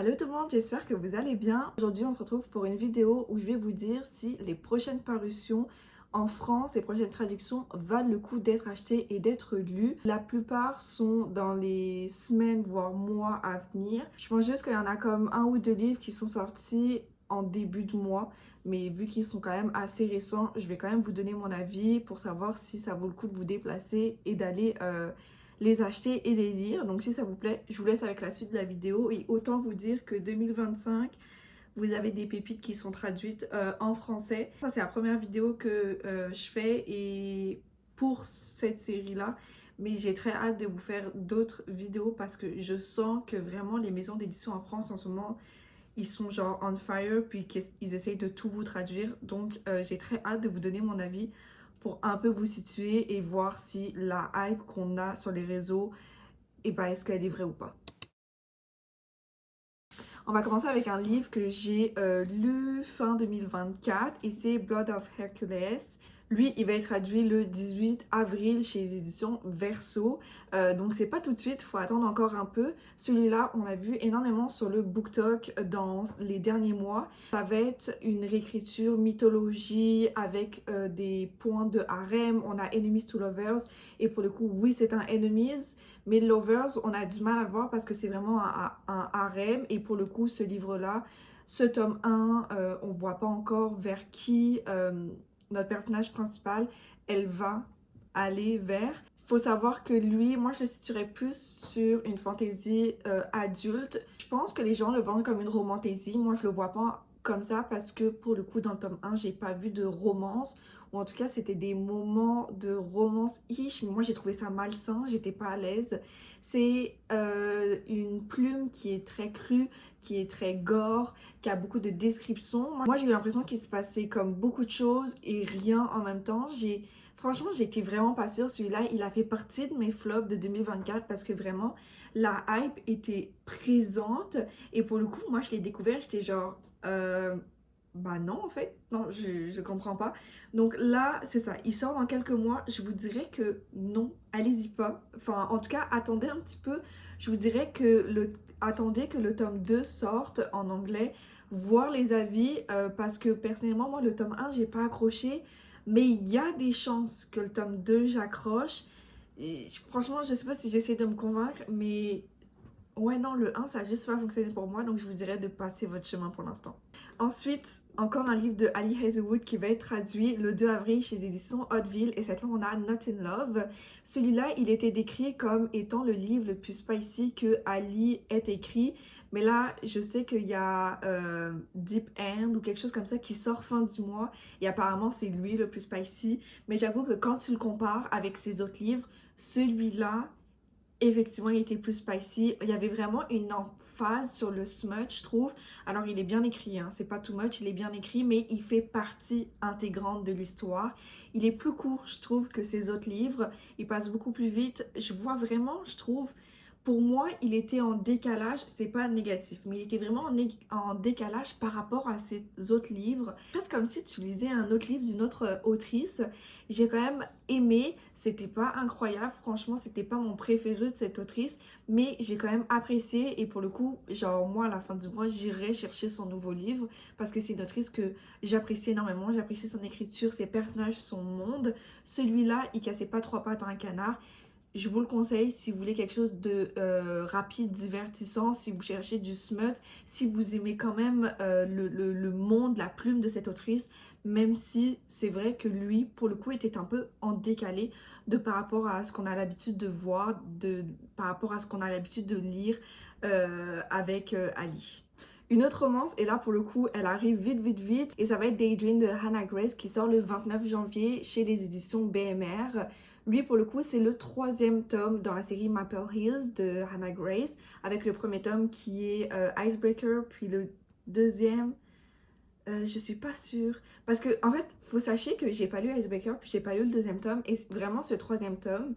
Hello tout le monde, j'espère que vous allez bien. Aujourd'hui, on se retrouve pour une vidéo où je vais vous dire si les prochaines parutions en France, les prochaines traductions valent le coup d'être achetées et d'être lues. La plupart sont dans les semaines, voire mois à venir. Je pense juste qu'il y en a comme un ou deux livres qui sont sortis en début de mois, mais vu qu'ils sont quand même assez récents, je vais quand même vous donner mon avis pour savoir si ça vaut le coup de vous déplacer et d'aller les acheter et les lire. Donc si ça vous plaît, je vous laisse avec la suite de la vidéo et autant vous dire que 2025, vous avez des pépites qui sont traduites en français. Ça c'est la première vidéo que je fais et pour cette série-là, mais j'ai très hâte de vous faire d'autres vidéos parce que je sens que vraiment les maisons d'édition en France en ce moment, ils sont genre on fire puis qu'ils essayent de tout vous traduire. Donc j'ai très hâte de vous donner mon avis pour un peu vous situer et voir si la hype qu'on a sur les réseaux, et ben, est-ce qu'elle est vraie ou pas. On va commencer avec un livre que j'ai lu fin 2024 et c'est Blood of Hercules. Lui, il va être traduit le 18 avril chez les éditions Verso. Donc, c'est pas tout de suite, il faut attendre encore un peu. Celui-là, on l'a vu énormément sur le BookTok dans les derniers mois. Ça va être une réécriture mythologie avec des points de harem. On a Enemies to Lovers. Et pour le coup, oui, c'est un Enemies. Mais Lovers, on a du mal à le voir parce que c'est vraiment un harem. Et pour le coup, ce livre-là, ce tome 1, on voit pas encore vers qui notre personnage principal, elle va aller vers. Faut savoir que lui, moi je le situerais plus sur une fantaisie adulte. Je pense que les gens le vendent comme une romantaisie. Moi je le vois pas comme ça parce que pour le coup dans le tome 1, j'ai pas vu de romance. Ou en tout cas c'était des moments de romance-ish. Mais moi j'ai trouvé ça malsain, j'étais pas à l'aise. C'est une plume qui est très crue, qui est très gore, qui a beaucoup de descriptions. Moi j'ai eu l'impression qu'il se passait comme beaucoup de choses et rien en même temps. Franchement, j'étais vraiment pas sûre. Celui-là, il a fait partie de mes flops de 2024 parce que vraiment, la hype était présente. Et pour le coup, moi, je l'ai découvert, j'étais genre, bah non, en fait, non, je comprends pas. Donc là, c'est ça, il sort dans quelques mois. Je vous dirais que non, allez-y pas. Enfin, en tout cas, attendez un petit peu. Je vous dirais que attendez que le tome 2 sorte en anglais, voir les avis, parce que personnellement, moi, le tome 1, j'ai pas accroché. Mais il y a des chances que le tome 2, j'accroche. Et franchement, je sais pas si j'essaie de me convaincre, mais ouais, non, le 1, ça a juste pas fonctionné pour moi, donc je vous dirais de passer votre chemin pour l'instant. Ensuite, encore un livre de Ali Hazelwood qui va être traduit le 2 avril chez les éditions Hauteville, et cette fois on a Not in Love. Celui-là, il était décrit comme étant le livre le plus spicy que Ali ait écrit, mais là, je sais qu'il y a Deep End ou quelque chose comme ça qui sort fin du mois, et apparemment c'est lui le plus spicy, mais j'avoue que quand tu le compares avec ses autres livres, celui-là, effectivement, il était plus spicy. Il y avait vraiment une emphase sur le smut, je trouve. Alors, il est bien écrit, hein. C'est pas too much, il est bien écrit, mais il fait partie intégrante de l'histoire. Il est plus court, je trouve, que ses autres livres. Il passe beaucoup plus vite. Je vois vraiment, je trouve, pour moi, il était en décalage. C'est pas négatif, mais il était vraiment en décalage par rapport à ses autres livres. Presque comme si tu lisais un autre livre d'une autre autrice. J'ai quand même aimé, c'était pas incroyable, franchement c'était pas mon préféré de cette autrice, mais j'ai quand même apprécié et pour le coup, genre moi à la fin du mois j'irai chercher son nouveau livre parce que c'est une autrice que j'apprécie énormément, j'apprécie son écriture, ses personnages, son monde. Celui-là, il cassait pas trois pattes à un canard. Je vous le conseille si vous voulez quelque chose de rapide, divertissant, si vous cherchez du smut, si vous aimez quand même le monde, la plume de cette autrice, même si c'est vrai que lui, pour le coup, était un peu en décalé de par rapport à ce qu'on a l'habitude de voir, par rapport à ce qu'on a l'habitude de lire avec Ali. Une autre romance, et là pour le coup, elle arrive vite, vite, vite, et ça va être Daydream de Hannah Grace qui sort le 29 janvier chez les éditions BMR. Lui, pour le coup, c'est le troisième tome dans la série Maple Hills de Hannah Grace, avec le premier tome qui est Icebreaker, puis le deuxième, je suis pas sûre. Parce que, en fait, faut sachez que j'ai pas lu Icebreaker, puis j'ai pas lu le deuxième tome, et vraiment ce troisième tome,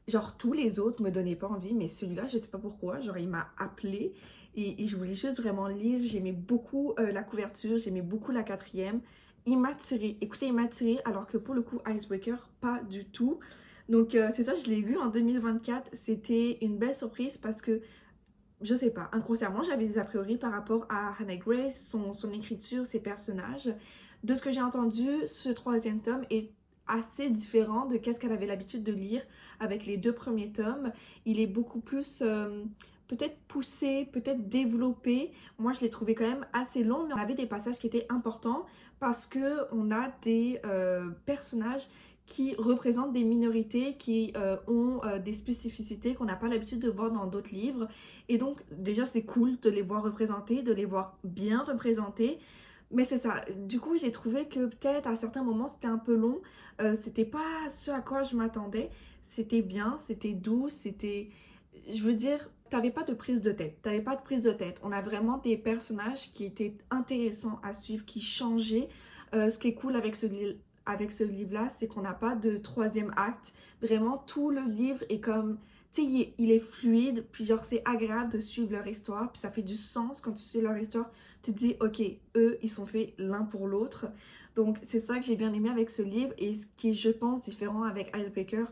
genre tous les autres me donnaient pas envie, mais celui-là, je sais pas pourquoi, genre il m'a appelé et je voulais juste vraiment lire. J'aimais beaucoup la couverture, j'aimais beaucoup la quatrième. Il m'a tiré, écoutez, il m'a tiré, alors que pour le coup, Icebreaker, pas du tout. Donc c'est ça, je l'ai lu en 2024. C'était une belle surprise parce que je sais pas, inconsciemment, j'avais des a priori par rapport à Hannah Grace, son écriture, ses personnages. De ce que j'ai entendu, ce troisième tome est assez différent de qu'est-ce qu'elle avait l'habitude de lire avec les deux premiers tomes. Il est beaucoup plus peut-être poussé, peut-être développé. Moi, je l'ai trouvé quand même assez long, mais on avait des passages qui étaient importants parce que on a des personnages qui représentent des minorités, qui ont des spécificités qu'on n'a pas l'habitude de voir dans d'autres livres. Et donc, déjà, c'est cool de les voir représentés, de les voir bien représentés. Mais c'est ça. Du coup, j'ai trouvé que peut-être à certains moments, c'était un peu long. C'était pas ce à quoi je m'attendais. C'était bien, c'était doux, c'était... Je veux dire, t'avais pas de prise de tête. T'avais pas de prise de tête. On a vraiment des personnages qui étaient intéressants à suivre, qui changeaient. Ce qui est cool avec ce livre-là, c'est qu'on n'a pas de troisième acte. Vraiment, tout le livre est comme... Tu sais, il est fluide, puis genre, c'est agréable de suivre leur histoire, puis ça fait du sens quand tu suis leur histoire. Tu te dis, ok, eux, ils sont faits l'un pour l'autre. Donc, c'est ça que j'ai bien aimé avec ce livre, et ce qui est, je pense, différent avec Icebreaker.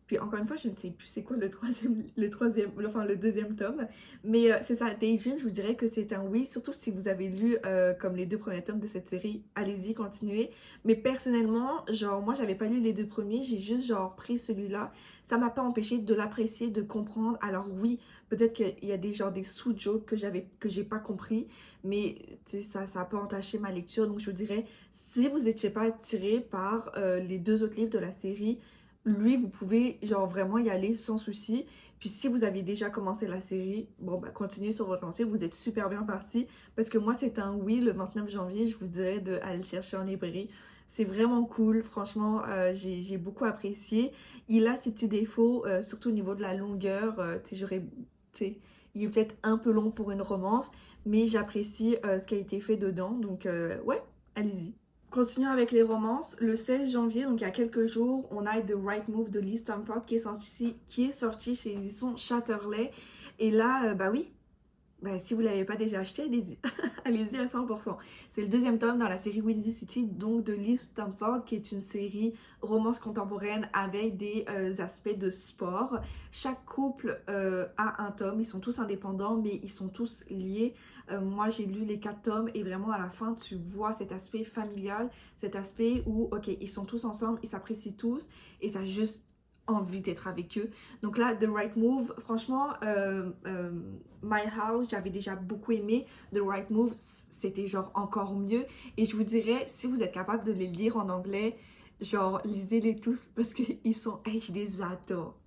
Puis encore une fois, je ne sais plus c'est quoi enfin le deuxième tome. Mais c'est ça, Daydream, je vous dirais que c'est un oui, surtout si vous avez lu comme les deux premiers tomes de cette série, allez-y, continuez. Mais personnellement, genre moi j'avais pas lu les deux premiers, j'ai juste genre pris celui-là. Ça m'a pas empêché de l'apprécier, de comprendre. Alors oui, peut-être qu'il y a des sous-jokes que j'ai pas compris, mais tu sais, ça a pas entaché ma lecture. Donc je vous dirais, si vous étiez pas attiré par les deux autres livres de la série, lui, vous pouvez genre vraiment y aller sans souci. Puis si vous avez déjà commencé la série, bon bah continuez sur votre lancée, vous êtes super bien parti. Parce que moi c'est un oui, le 29 janvier, je vous dirais d'aller le chercher en librairie. C'est vraiment cool, franchement, j'ai beaucoup apprécié. Il a ses petits défauts, surtout au niveau de la longueur. Tu sais, il est peut-être un peu long pour une romance, mais j'apprécie ce qui a été fait dedans. Donc ouais, allez-y. Continuons avec les romances. Le 16 janvier, donc il y a quelques jours, on a The Right Move de Lee Stamford qui est sorti chez édition Chatterley. Et là, bah oui, bah, si vous ne l'avez pas déjà acheté, allez-y. Allez-y à 100%. C'est le deuxième tome dans la série Windy City, donc de Lee Stamford, qui est une série romance contemporaine avec des aspects de sport. Chaque couple a un tome, ils sont tous indépendants, mais ils sont tous liés. Moi, j'ai lu les 4 tomes et vraiment à la fin, tu vois cet aspect familial, cet aspect où, ok, ils sont tous ensemble, ils s'apprécient tous et t'as juste envie d'être avec eux. Donc là, The Right Move, franchement, My House, j'avais déjà beaucoup aimé. The Right Move, c'était genre encore mieux. Et je vous dirais, si vous êtes capable de les lire en anglais, genre, lisez-les tous parce qu'ils sont... Hey, je les adore.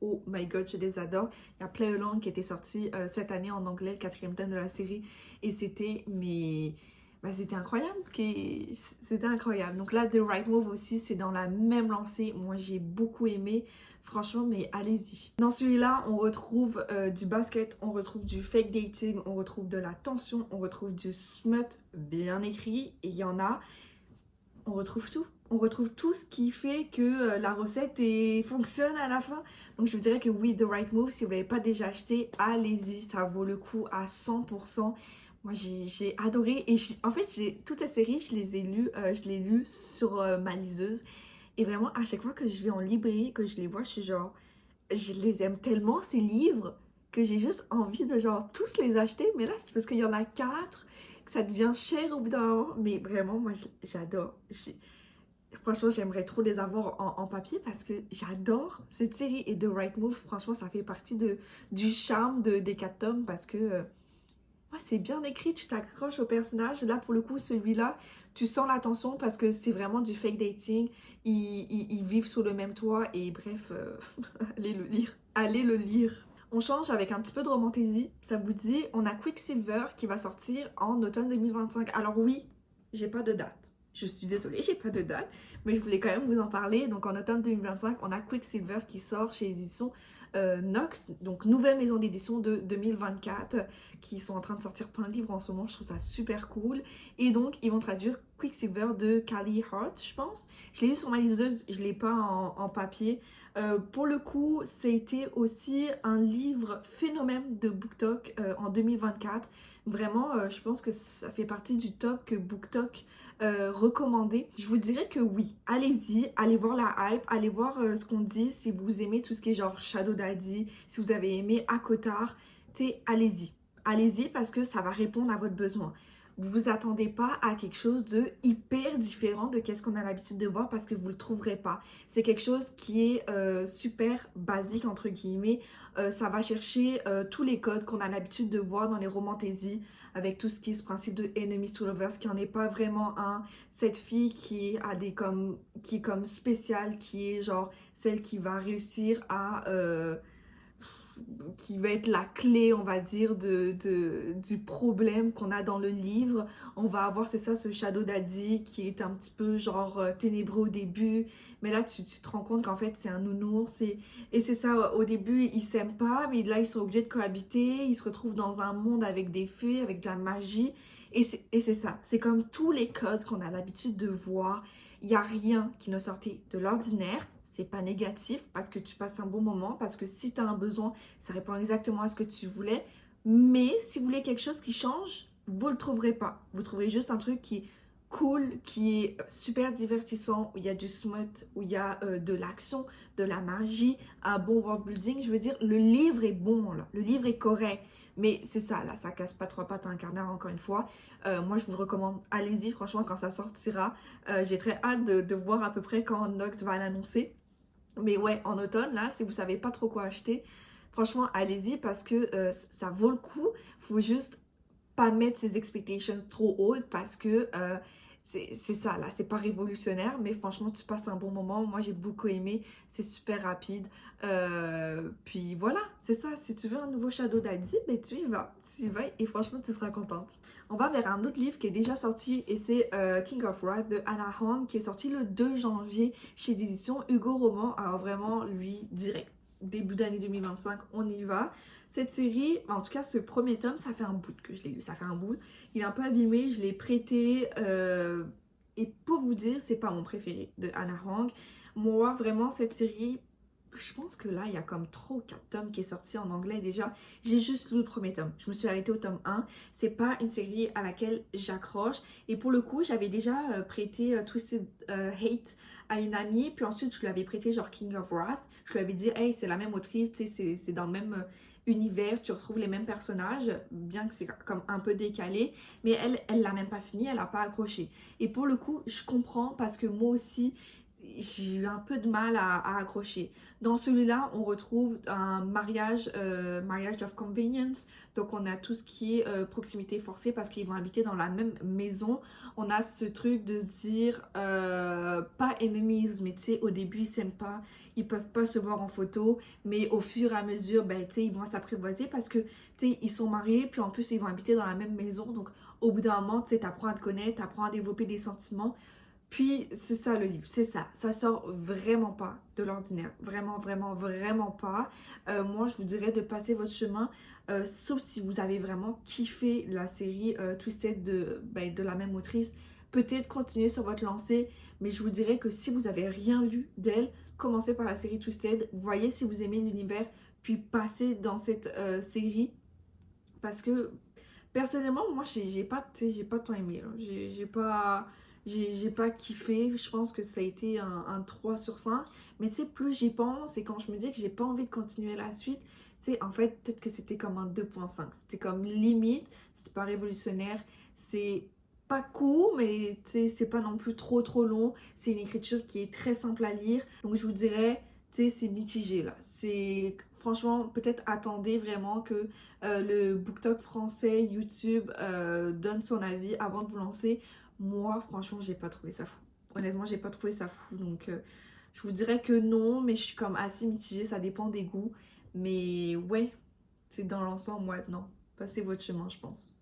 Oh my god, je les adore. Il y a Play Along qui était sorti cette année en anglais, le 4e tome de la série. Et c'était... Mais... Bah, c'était incroyable. C'était incroyable. Donc là, The Right Move aussi, c'est dans la même lancée. Moi, j'ai beaucoup aimé. Franchement, mais allez-y. Dans celui-là, on retrouve du basket, on retrouve du fake dating, on retrouve de la tension, on retrouve du smut bien écrit. Et il y en a, on retrouve tout. On retrouve tout ce qui fait que la recette fonctionne à la fin. Donc je vous dirais que oui, The Right Move, si vous ne l'avez pas déjà acheté, allez-y, ça vaut le coup à 100%. Moi, j'ai adoré. Et en fait, toutes ces séries, je les ai lues sur ma liseuse. Et vraiment, à chaque fois que je vais en librairie, que je les vois, je suis genre... Je les aime tellement, ces livres, que j'ai juste envie de genre tous les acheter. Mais là, c'est parce qu'il y en a 4, que ça devient cher au bout d'un moment. Mais vraiment, moi, j'adore. Franchement, j'aimerais trop les avoir en papier parce que j'adore cette série. Et The Right Move, franchement, ça fait partie du charme des 4 tomes parce que... Ouais, c'est bien écrit, tu t'accroches au personnage. Là, pour le coup, celui-là, tu sens la tension parce que c'est vraiment du fake dating. Ils vivent sous le même toit et bref, allez le lire. Allez le lire. On change avec un petit peu de romantaisie. Ça vous dit, on a Quicksilver qui va sortir en automne 2025. Alors oui, j'ai pas de date. Je suis désolée, j'ai pas de date, mais je voulais quand même vous en parler. Donc en automne 2025, on a Quicksilver qui sort chez édition Nox, donc nouvelle maison d'édition de 2024, qui sont en train de sortir plein de livres en ce moment. Je trouve ça super cool. Et donc ils vont traduire Quicksilver de Callie Hart, je pense. Je l'ai lu sur ma liseuse, je l'ai pas en papier. Pour le coup, c'était aussi un livre phénomène de BookTok en 2024. Vraiment, je pense que ça fait partie du top que BookTok recommandait. Je vous dirais que oui, allez-y, allez voir la hype, allez voir ce qu'on dit, si vous aimez tout ce qui est genre Shadow Daddy, si vous avez aimé Akotar, allez-y. Allez-y parce que ça va répondre à votre besoin. Vous vous attendez pas à quelque chose de hyper différent de qu'est-ce qu'on a l'habitude de voir parce que vous le trouverez pas. C'est quelque chose qui est super basique entre guillemets. Ça va chercher tous les codes qu'on a l'habitude de voir dans les romantaisies avec tout ce qui est ce principe de enemies to lovers qui en est pas vraiment un. Cette fille qui a qui est comme spéciale, qui est genre celle qui va réussir à qui va être la clé, on va dire, du problème qu'on a dans le livre. On va avoir, c'est ça, ce Shadow Daddy qui est un petit peu genre ténébreux au début, mais là tu te rends compte qu'en fait c'est un nounours et c'est ça, au début ils s'aiment pas, mais là ils sont obligés de cohabiter, ils se retrouvent dans un monde avec des fées, avec de la magie, et c'est ça, c'est comme tous les codes qu'on a l'habitude de voir. Il n'y a rien qui ne sortait de l'ordinaire, c'est pas négatif parce que tu passes un bon moment, parce que si tu as un besoin, ça répond exactement à ce que tu voulais. Mais si vous voulez quelque chose qui change, vous le trouverez pas. Vous trouverez juste un truc qui est cool, qui est super divertissant, où il y a du smut, où il y a de l'action, de la magie, un bon world building. Je veux dire, le livre est bon, là. Le livre est correct. Mais c'est ça, là, ça casse pas trois pattes à un canard, encore une fois. Moi, je vous le recommande, allez-y, franchement, quand ça sortira. J'ai très hâte de voir à peu près quand Nox va l'annoncer. Mais ouais, en automne, là, si vous savez pas trop quoi acheter, franchement, allez-y parce que ça vaut le coup. Faut juste pas mettre ses expectations trop hautes parce que c'est ça, là, c'est pas révolutionnaire, mais franchement, tu passes un bon moment. Moi, j'ai beaucoup aimé, c'est super rapide. Puis voilà, c'est ça. Si tu veux un nouveau Shadow Daddy, ben tu y vas et franchement, tu seras contente. On va vers un autre livre qui est déjà sorti et c'est King of Wrath de Hannah Hong qui est sorti le 2 janvier chez l'édition Hugo Roman. Alors vraiment, lui, direct. Début d'année 2025, on y va. Cette série, en tout cas ce premier tome, ça fait un bout que je l'ai lu, ça fait un bout. Il est un peu abîmé, je l'ai prêté. Et pour vous dire, c'est pas mon préféré de Hannah Hong. Moi, vraiment, cette série, je pense que là, il y a comme 3 ou 4 tomes qui est sorti en anglais déjà. J'ai juste lu le premier tome. Je me suis arrêtée au tome 1. C'est pas une série à laquelle j'accroche. Et pour le coup, j'avais déjà prêté Twisted Hate à une amie. Puis ensuite, je lui avais prêté genre King of Wrath. Je lui avais dit, hey, c'est la même autrice, tu sais, c'est dans le même univers, tu retrouves les mêmes personnages, bien que c'est comme un peu décalé. Mais elle l'a même pas fini, elle a pas accroché. Et pour le coup, je comprends parce que moi aussi, j'ai eu un peu de mal à accrocher. Dans celui-là, on retrouve un mariage of convenience. Donc, on a tout ce qui est proximité forcée parce qu'ils vont habiter dans la même maison. On a ce truc de se dire, pas enemies, mais tu sais, au début, ils s'aiment pas. Ils peuvent pas se voir en photo. Mais au fur et à mesure, ben, tu sais, ils vont s'apprivoiser parce que, tu sais, ils sont mariés. Puis en plus, ils vont habiter dans la même maison. Donc, au bout d'un moment, tu sais, t'apprends à te connaître, t'apprends à développer des sentiments. Puis, c'est ça le livre, c'est ça. Ça sort vraiment pas de l'ordinaire. Vraiment, vraiment, vraiment pas. Moi, je vous dirais de passer votre chemin, sauf si vous avez vraiment kiffé la série Twisted de la même autrice. Peut-être continuer sur votre lancée, mais je vous dirais que si vous avez rien lu d'elle, commencez par la série Twisted. Voyez si vous aimez l'univers, puis passez dans cette série. Parce que personnellement, moi, j'ai pas, tu sais, j'ai pas tant aimé, là. J'ai pas kiffé. Je pense que ça a été un 3 sur 5. Mais tu sais, plus j'y pense et quand je me dis que j'ai pas envie de continuer la suite, tu sais, en fait, peut-être que c'était comme un 2,5. C'était comme limite. C'était pas révolutionnaire. C'est pas court, mais tu sais, c'est pas non plus trop long. C'est une écriture qui est très simple à lire. Donc, je vous dirais, tu sais, c'est mitigé, là. C'est... Franchement, peut-être attendez vraiment que le BookTok français, YouTube donne son avis avant de vous lancer. Moi, franchement, j'ai pas trouvé ça fou. Honnêtement, j'ai pas trouvé ça fou. Donc, je vous dirais que non, mais je suis comme assez mitigée. Ça dépend des goûts. Mais ouais, c'est dans l'ensemble, ouais, non. Passez votre chemin, je pense.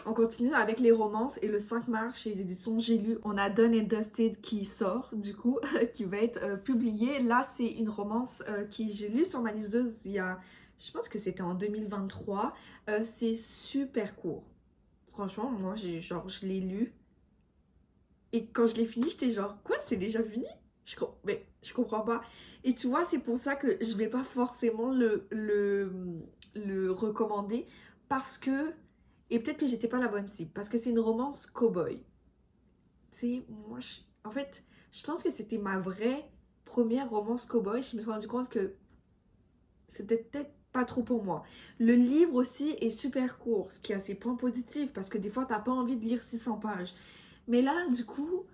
On continue avec les romances et le 5 mars chez les éditions J'ai lu, on a Done and Dusted qui sort du coup, qui va être publié. Là, c'est une romance qui j'ai lu sur ma liseuse il y a, je pense que c'était en 2023. C'est super court. Franchement, moi, je l'ai lu et quand je l'ai fini, j'étais genre, quoi, c'est déjà fini? Mais je comprends pas. Et tu vois, c'est pour ça que je vais pas forcément le recommander parce que et peut-être que j'étais pas la bonne cible, parce que c'est une romance cow-boy. Tu sais, moi, en fait, je pense que c'était ma vraie première romance cow-boy. Je me suis rendu compte que c'était peut-être pas trop pour moi. Le livre aussi est super court, ce qui a ses points positifs parce que des fois, t'as pas envie de lire 600 pages. Mais là, du coup,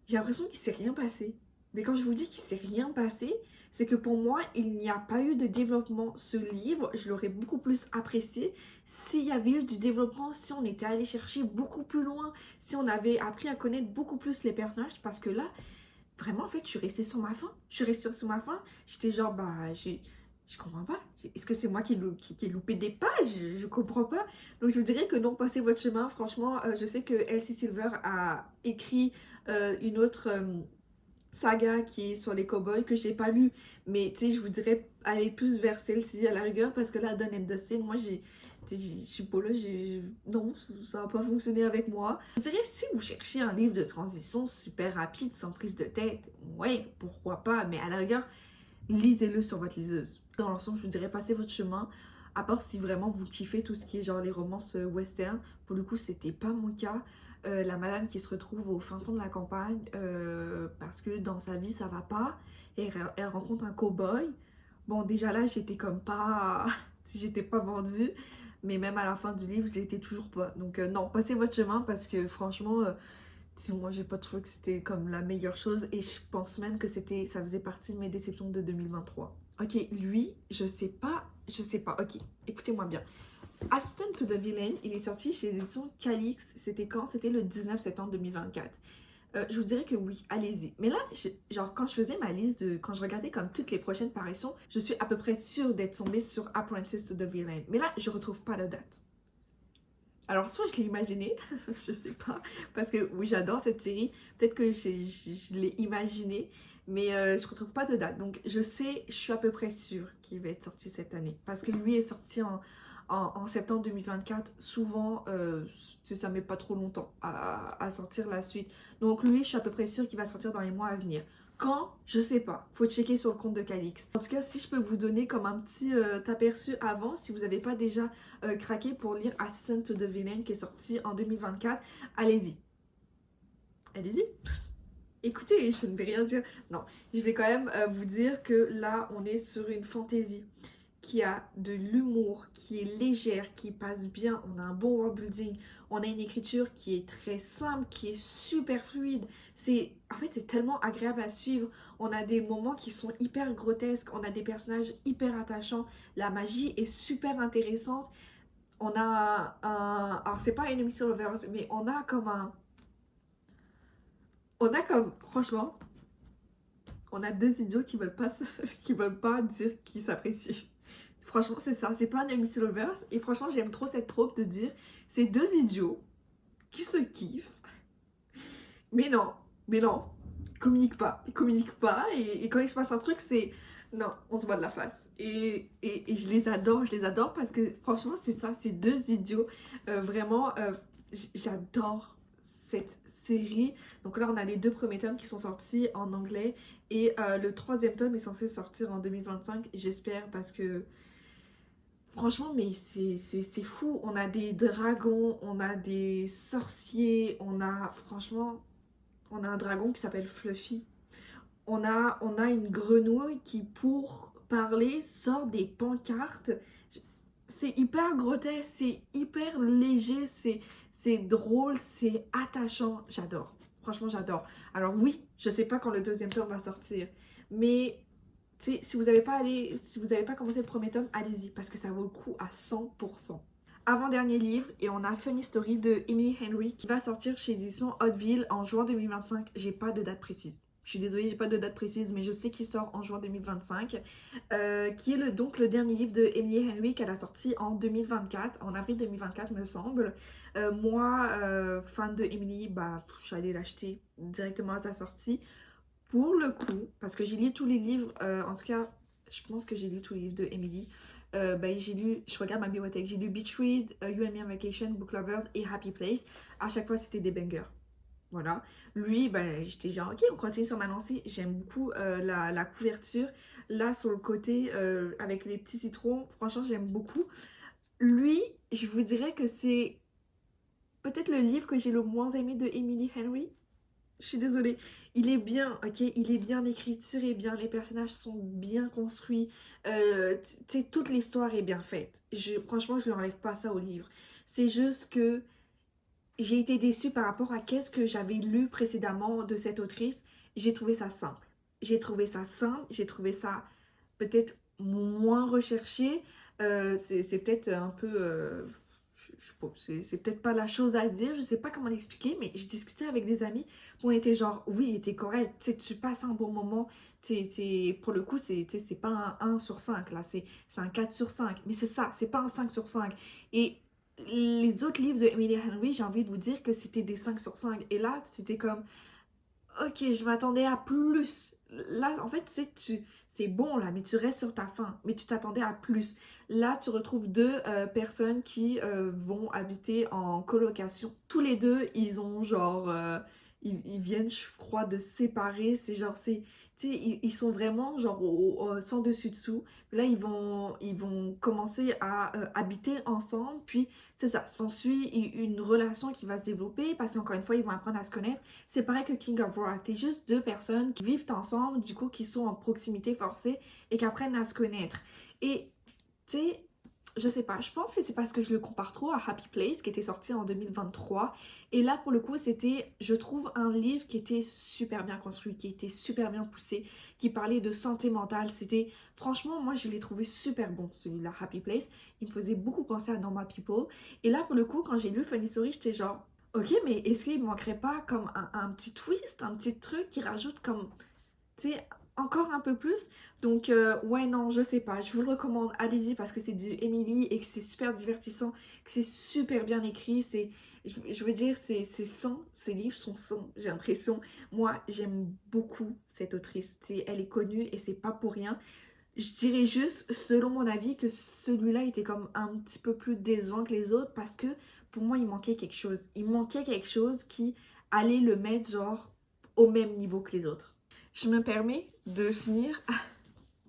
j'ai l'impression qu'il s'est rien passé. Mais quand je vous dis qu'il s'est rien passé, c'est que pour moi, il n'y a pas eu de développement. Ce livre, je l'aurais beaucoup plus apprécié s'il y avait eu du développement, si on était allé chercher beaucoup plus loin, si on avait appris à connaître beaucoup plus les personnages, parce que là, vraiment, en fait, je suis restée sur ma faim. Je suis restée sur ma faim. J'étais genre, je comprends pas. Est-ce que c'est moi qui ai loupé des pages? Je comprends pas. Donc, je vous dirais que non, passez votre chemin. Franchement, je sais que Elsie Silver a écrit une autre saga qui est sur les cowboys que je n'ai pas lu. Mais, tu sais, je vous dirais aller plus vers celle-ci à la rigueur parce que là, Dawn and Dustin, moi, je suis pas là, non, ça n'a pas fonctionné avec moi. Je dirais, si vous cherchez un livre de transition super rapide, sans prise de tête, ouais, pourquoi pas, mais à la rigueur, lisez-le sur votre liseuse. Dans l'ensemble, je vous dirais, passez votre chemin, à part si vraiment vous kiffez tout ce qui est genre les romances western. Pour le coup, c'était pas mon cas. La madame qui se retrouve au fin fond de la campagne parce que dans sa vie, ça va pas, et elle rencontre un cow-boy. Bon, déjà là, j'étais comme pas... j'étais pas vendue. Mais même à la fin du livre, je l'étais toujours pas. Donc non, passez votre chemin parce que franchement, moi j'ai pas trouvé que c'était comme la meilleure chose et je pense même que ça faisait partie de mes déceptions de 2023. Ok, lui, je sais pas. Ok, écoutez-moi bien. Assistant to the Villain, il est sorti chez les éditions Calix. C'était quand? C'était le 19 septembre 2024. Je vous dirais que oui, allez-y. Mais là, genre, quand je faisais ma liste quand je regardais comme toutes les prochaines parutions, je suis à peu près sûre d'être tombée sur Apprentice to the Villain. Mais là, je retrouve pas la date. Alors, soit je l'ai imaginé, je sais pas, parce que oui, j'adore cette série. Peut-être que je l'ai imaginé, mais je retrouve pas de date. Donc, je suis à peu près sûre qu'il va être sorti cette année. Parce que lui est sorti en septembre 2024, souvent, ça met pas trop longtemps à sortir la suite. Donc lui, je suis à peu près sûre qu'il va sortir dans les mois à venir. Quand? Je sais pas. Faut checker sur le compte de Calix. En tout cas, si je peux vous donner comme un petit aperçu avant, si vous n'avez pas déjà craqué pour lire Assistant to the Villain qui est sorti en 2024, allez-y. Allez-y. Écoutez, je ne vais rien dire. Non, je vais quand même vous dire que là, on est sur une fantaisie qui a de l'humour, qui est légère, qui passe bien, on a un bon world building, on a une écriture qui est très simple, qui est super fluide. En fait, c'est tellement agréable à suivre. On a des moments qui sont hyper grotesques, on a des personnages hyper attachants, la magie est super intéressante. On a alors c'est pas Enemy Lovers, mais franchement, on a deux idiots qui veulent pas, qui veulent pas dire qu'ils s'apprécient. Franchement, c'est ça. C'est pas un Enemies to Lovers. Et franchement, j'aime trop cette trope de dire c'est deux idiots qui se kiffent. Mais non, mais non. Ils communiquent pas. Ils communiquent pas. Et quand il se passe un truc, c'est non, on se voit de la face. Et je les adore parce que franchement, c'est ça. C'est deux idiots. Vraiment, j'adore cette série. Donc là, on a les deux premiers tomes qui sont sortis en anglais. Et le troisième tome est censé sortir en 2025. J'espère parce que franchement, mais c'est fou. On a des dragons, on a des sorciers, franchement, on a un dragon qui s'appelle Fluffy. On a une grenouille qui, pour parler, sort des pancartes. C'est hyper grotesque, c'est hyper léger, c'est drôle, c'est attachant. J'adore. Franchement, j'adore. Alors oui, je sais pas quand le deuxième tome va sortir, mais si vous n'avez pas commencé le premier tome, allez-y, parce que ça vaut le coup à 100%. Avant-dernier livre, et on a Funny Story de Emily Henry qui va sortir chez édition Hauteville en juin 2025. J'ai pas de date précise. Je suis désolée, j'ai pas de date précise, mais je sais qu'il sort en juin 2025. Qui est donc le dernier livre de Emily Henry qu'elle a sorti en 2024, en avril 2024 me semble. Moi, fan de Emily, je suis allée l'acheter directement à sa sortie. Pour le coup, parce que j'ai lu tous les livres, en tout cas, je pense que j'ai lu tous les livres de Emily. Je regarde ma bibliothèque, j'ai lu Beach Read, You and Me on Vacation, Book Lovers et Happy Place. À chaque fois, c'était des bangers. Voilà. Lui, j'étais genre, ok, on continue sur ma lancée. J'aime beaucoup la couverture. Là, sur le côté, avec les petits citrons, franchement, j'aime beaucoup. Lui, je vous dirais que c'est peut-être le livre que j'ai le moins aimé de Emily Henry. Je suis désolée. Il est bien, ok? Il est bien, l'écriture est bien, les personnages sont bien construits. Tu sais, toute l'histoire est bien faite. Franchement, je ne enlève pas ça au livre. C'est juste que j'ai été déçue par rapport à qu'est-ce que j'avais lu précédemment de cette autrice. J'ai trouvé ça simple. J'ai trouvé ça peut-être moins recherché. C'est peut-être un peu... je sais pas, c'est peut-être pas la chose à dire, je sais pas comment l'expliquer, mais je discutais avec des amis qui ont été genre, oui, il était correct, tu sais, tu passes un bon moment, pour le coup, c'est pas un 1 sur 5 là, c'est un 4 sur 5 mais c'est ça, c'est pas un 5 sur 5 Et les autres livres de Emily Henry, j'ai envie de vous dire que c'était des 5 sur 5 et là, c'était comme, ok, je m'attendais à plus. Là, en fait, c'est bon là, mais tu restes sur ta faim. Mais tu t'attendais à plus. Là, tu retrouves deux personnes qui vont habiter en colocation. Tous les deux, ils ont genre, ils viennent, je crois, de se séparer. C'est genre, tu sais, ils sont vraiment genre sans dessus dessous. Là, ils vont commencer à habiter ensemble. Puis, c'est ça, s'ensuit une relation qui va se développer parce qu'encore une fois, ils vont apprendre à se connaître. C'est pareil que King of War, c'est juste deux personnes qui vivent ensemble, du coup qui sont en proximité forcée et qui apprennent à se connaître. Et tu sais, je sais pas, je pense que c'est parce que je le compare trop à Happy Place qui était sorti en 2023. Et là pour le coup c'était, je trouve, un livre qui était super bien construit, qui était super bien poussé, qui parlait de santé mentale. C'était, franchement, moi je l'ai trouvé super bon celui-là, Happy Place. Il me faisait beaucoup penser à Normal People. Et là pour le coup quand j'ai lu Funny Story j'étais genre, ok, mais est-ce qu'il manquerait pas comme un petit twist, un petit truc qui rajoute comme, tu sais, encore un peu plus? Donc, ouais, non, je sais pas. Je vous le recommande. Allez-y parce que c'est du Emily et que c'est super divertissant, que c'est super bien écrit. Je veux dire, c'est 100. Ces livres sont 100, j'ai l'impression. Moi, j'aime beaucoup cette autrice. Tu sais, elle est connue et c'est pas pour rien. Je dirais juste, selon mon avis, que celui-là était comme un petit peu plus décevant que les autres parce que pour moi, il manquait quelque chose. Il manquait quelque chose qui allait le mettre genre au même niveau que les autres. Je me permets de finir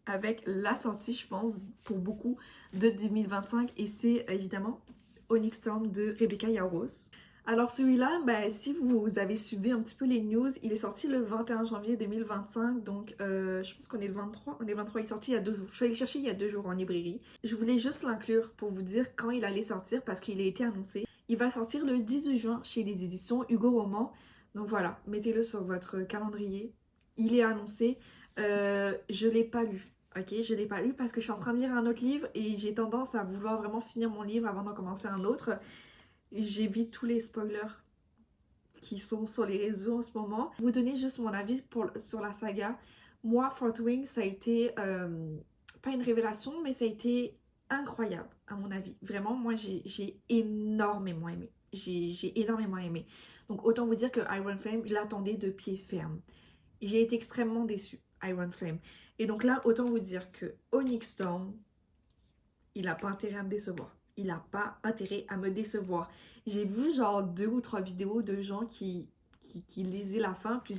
avec la sortie, je pense, pour beaucoup de 2025 et c'est évidemment Onyx Storm de Rebecca Yarros. Alors celui-là, ben, si vous avez suivi un petit peu les news, il est sorti le 21 janvier 2025, donc je pense qu'on est le 23. On est le 23, il est sorti il y a 2 jours. Je suis allée chercher il y a 2 jours en librairie. Je voulais juste l'inclure pour vous dire quand il allait sortir parce qu'il a été annoncé. Il va sortir le 18 juin chez les éditions Hugo Roman. Donc voilà, mettez-le sur votre calendrier. Il est annoncé. Je l'ai pas lu. Ok, je l'ai pas lu parce que je suis en train de lire un autre livre et j'ai tendance à vouloir vraiment finir mon livre avant d'en commencer un autre. J'évite tous les spoilers qui sont sur les réseaux en ce moment. Vous donner juste mon avis sur la saga. Moi, Fourth Wing, ça a été pas une révélation, mais ça a été incroyable à mon avis. Vraiment, moi, j'ai énormément aimé. J'ai énormément aimé. Donc, autant vous dire que Iron Flame, je l'attendais de pied ferme. J'ai été extrêmement déçue, Iron Flame. Et donc là, autant vous dire que Onyx Storm, il n'a pas intérêt à me décevoir. Il n'a pas intérêt à me décevoir. J'ai vu genre 2 ou 3 vidéos de gens qui lisaient la fin, puis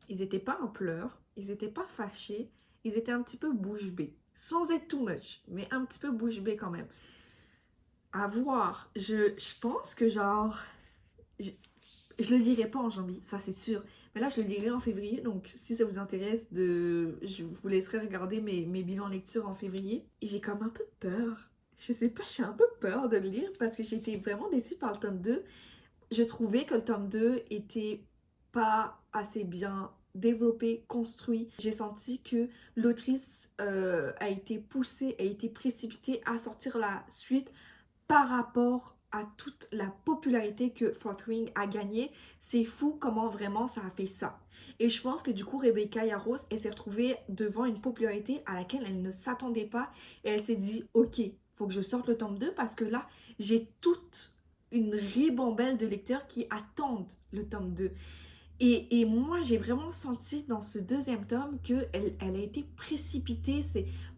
ils étaient pas en pleurs, ils étaient pas fâchés, ils étaient un petit peu bouche bée. Sans être too much, mais un petit peu bouche bée quand même. À voir. Je pense que genre... Je le lirai pas en janvier, ça c'est sûr. Mais là, je le lirai en février. Donc, si ça vous intéresse, je vous laisserai regarder mes bilans lecture en février. Et j'ai comme un peu peur. Je sais pas, j'ai un peu peur de le lire parce que j'ai été vraiment déçue par le tome 2. Je trouvais que le tome 2 était pas assez bien développé, construit. J'ai senti que l'autrice a été poussée, a été précipitée à sortir la suite par rapport à toute la popularité que Fourth Wing a gagné. C'est fou comment vraiment ça a fait ça. Et je pense que du coup, Rebecca Yarros, elle s'est retrouvée devant une popularité à laquelle elle ne s'attendait pas. Et elle s'est dit, ok, faut que je sorte le tome 2 parce que là, j'ai toute une ribambelle de lecteurs qui attendent le tome 2. Et moi, j'ai vraiment senti dans ce deuxième tome qu'elle elle a été précipitée.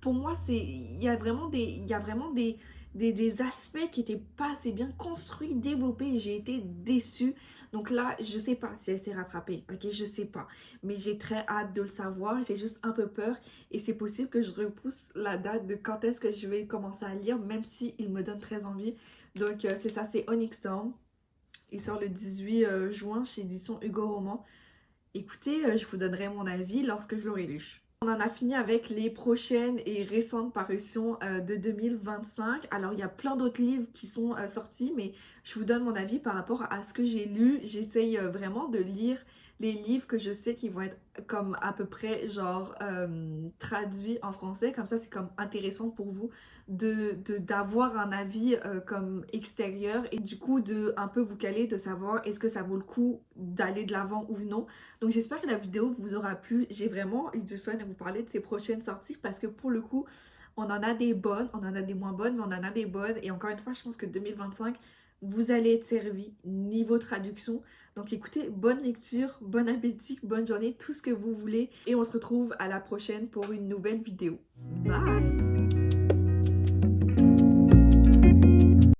Pour moi, il y a vraiment des aspects qui n'étaient pas assez bien construits, développés. J'ai été déçue. Donc là, je sais pas si elle s'est rattrapée. Ok, je sais pas. Mais j'ai très hâte de le savoir. J'ai juste un peu peur. Et c'est possible que je repousse la date de quand est-ce que je vais commencer à lire, même si il me donne très envie. Donc c'est ça, c'est Onyx Storm. Il sort le 18 juin chez édition Hugo Roman. Écoutez, je vous donnerai mon avis lorsque je l'aurai lu. On en a fini avec les prochaines et récentes parutions de 2025. Alors, il y a plein d'autres livres qui sont sortis, mais je vous donne mon avis par rapport à ce que j'ai lu. J'essaye vraiment de lire les livres que je sais qui vont être comme à peu près genre traduits en français. Comme ça, c'est comme intéressant pour vous d'avoir un avis comme extérieur et du coup de un peu vous caler, de savoir est-ce que ça vaut le coup d'aller de l'avant ou non. Donc j'espère que la vidéo vous aura plu. J'ai vraiment eu du fun à vous parler de ces prochaines sorties parce que pour le coup, on en a des bonnes, on en a des moins bonnes, mais on en a des bonnes. Et encore une fois, je pense que 2025, vous allez être servi niveau traduction. Donc écoutez, bonne lecture, bon appétit, bonne journée, tout ce que vous voulez. Et on se retrouve à la prochaine pour une nouvelle vidéo. Bye!